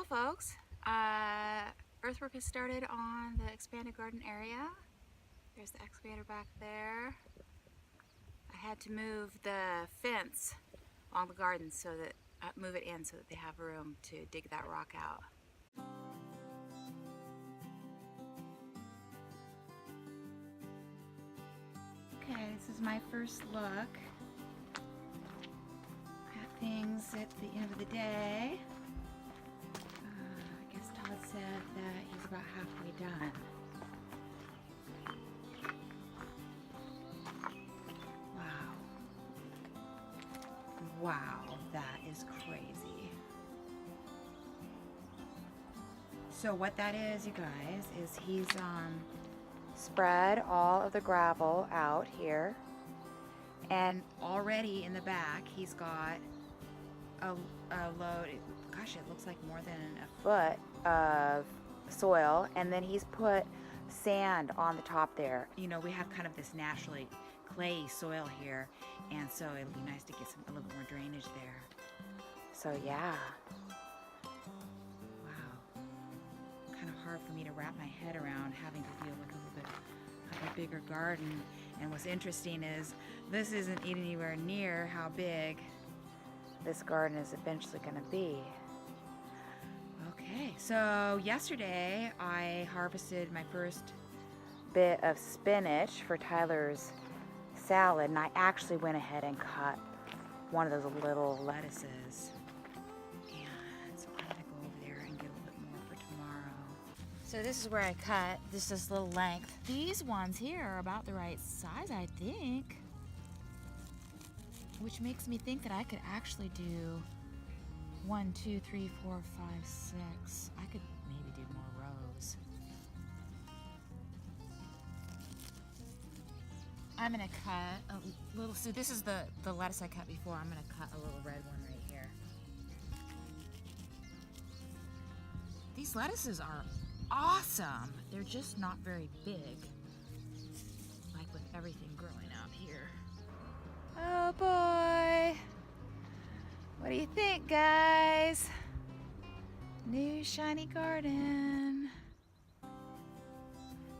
Well, folks, earthwork has started on the expanded garden area. There's the excavator back there. I had to move the fence along the garden so that move it in so that they have room to dig that rock out. Okay, this is my first look at things at the end of the day. I guess Todd said that he's about halfway done. Wow. Wow, that is crazy. So what that is, you guys, is he's spread all of the gravel out here, and already in the back he's got a load, gosh, it looks like more than a foot of soil, and then he's put sand on the top there. You know, we have kind of this naturally clay soil here, and so it'll be nice to get a little bit more drainage there. So yeah, wow, kind of hard for me to wrap my head around having to deal with a little bit of a bigger garden. And what's interesting is this isn't anywhere near how big this garden is eventually going to be. Okay, so yesterday I harvested my first bit of spinach for Tyler's salad, and I actually went ahead and cut one of those little lettuces. And so I'm gonna go over there and get a little bit more for tomorrow. So this is where I cut this little length. These ones here are about the right size, I think. Which makes me think that I could actually do 1, 2, 3, 4, 5, 6. I could maybe do more rows. I'm gonna cut a little, so this is the lettuce I cut before. I'm gonna cut a little red one right here. These lettuces are awesome. They're just not very big, like with everything growing out here. Oh boy. What do you think, guys? New shiny garden.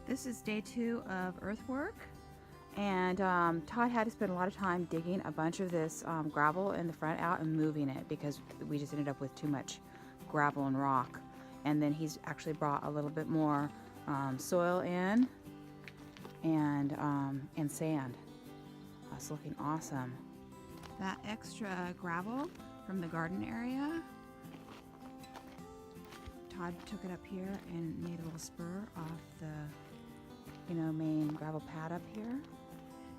This is day 2 of earthwork. And Todd had to spend a lot of time digging a bunch of this gravel in the front out and moving it because we just ended up with too much gravel and rock. And then he's actually brought a little bit more soil in and sand. That's looking awesome. That extra gravel from the garden area, Todd took it up here and made a little spur off the main gravel pad up here.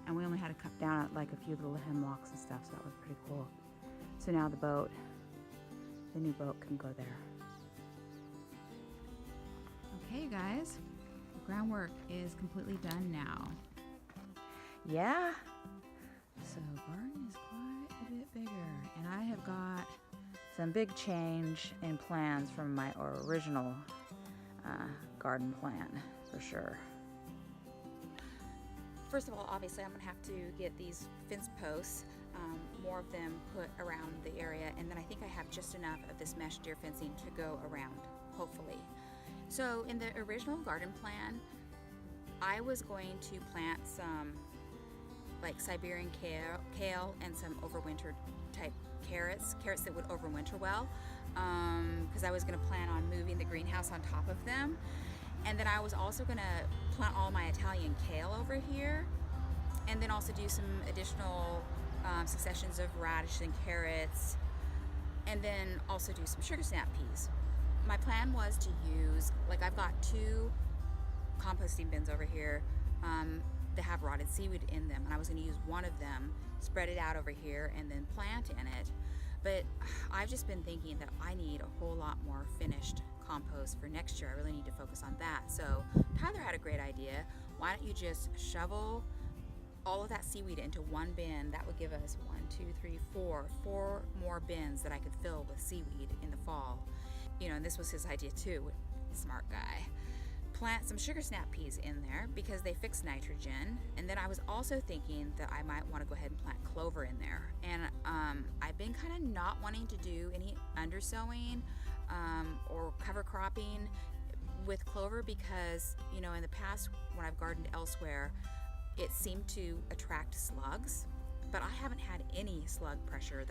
And we only had to cut down like a few little hemlocks and stuff, so that was pretty cool. So now the new boat can go there. Okay, you guys, the groundwork is completely done now. Yeah, so garden is quite a bit bigger, and I have got some big change in plans from my original garden plan, for sure. First of all, obviously I'm gonna have to get these fence posts, more of them put around the area, and then I think I have just enough of this mesh deer fencing to go around, hopefully. So in the original garden plan, I was going to plant some like Siberian kale and some overwinter type carrots that would overwinter well, because I was gonna plan on moving the greenhouse on top of them. And then I was also gonna plant all my Italian kale over here, and then also do some additional successions of radish and carrots, and then also do some sugar snap peas. My plan was to use, like, I've got 2 composting bins over here that have rotted seaweed in them, and I was gonna use one of them, spread it out over here, and then plant in it. But I've just been thinking that I need a whole lot more finished compost for next year. I really need to focus on that. So Tyler had a great idea. Why don't you just shovel all of that seaweed into one bin? That would give us 1, 2, 3, 4 more bins that I could fill with seaweed in the fall. And this was his idea too, smart guy. Plant some sugar snap peas in there because they fix nitrogen. And then I was also thinking that I might want to go ahead and plant clover in there. And I've been kind of not wanting to do any undersowing or cover cropping with clover, because in the past when I've gardened elsewhere, it seemed to attract slugs, but I haven't had any slug pressure,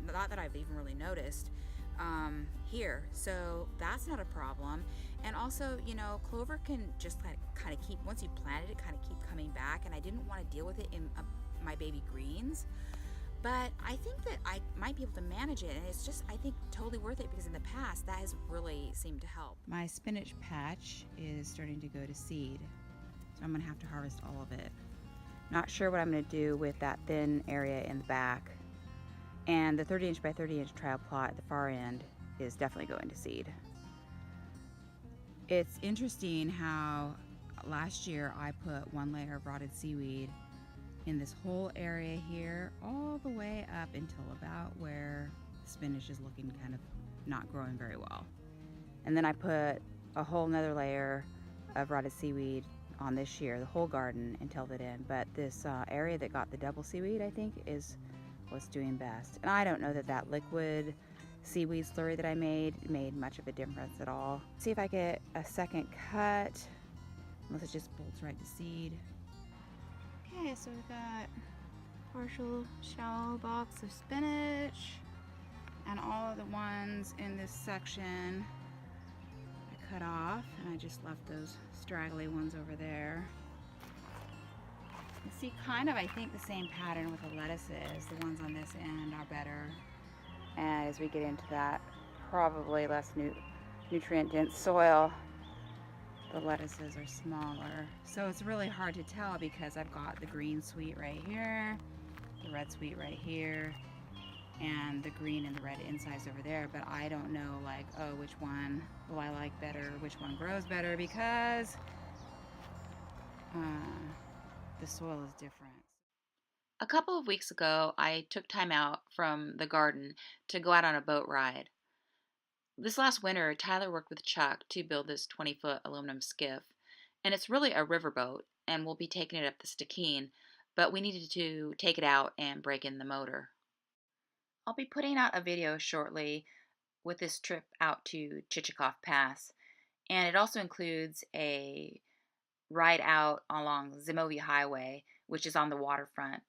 not that I've even really noticed here. So that's not a problem. And also, clover can just kind of keep, once you plant it, kind of keep coming back, and I didn't want to deal with it in my baby greens. But I think that I might be able to manage it, and it's just, I think, totally worth it, because in the past that has really seemed to help. My spinach patch is starting to go to seed, so I'm gonna have to harvest all of it. Not sure what I'm gonna do with that thin area in the back. And the 30-inch by 30-inch trial plot at the far end is definitely going to seed. It's interesting how last year I put one layer of rotted seaweed in this whole area here, all the way up until about where the spinach is looking kind of not growing very well. And then I put a whole nother layer of rotted seaweed on this year, the whole garden, and tilled it in. But this area that got the double seaweed, I think, is what's doing best. And I don't know that liquid seaweed slurry that I made much of a difference at all. See if I get a second cut, unless it just bolts right to seed. Okay, so we've got partial shallow box of spinach, and all of the ones in this section I cut off, and I just left those straggly ones over there. You see kind of, I think, the same pattern with the lettuces. The ones on this end are better, and as we get into that probably less nutrient dense soil, the lettuces are smaller. So it's really hard to tell, because I've got the green sweet right here, the red sweet right here, and the green and the red insides over there. But I don't know, like, oh, which one will I like better, which one grows better, because the soil is different. A couple of weeks ago, I took time out from the garden to go out on a boat ride. This last winter, Tyler worked with Chuck to build this 20-foot aluminum skiff, and it's really a riverboat, and we'll be taking it up the Stikine, but we needed to take it out and break in the motor. I'll be putting out a video shortly with this trip out to Chichikov Pass, and it also includes a ride out along Zimovy Highway, which is on the waterfront.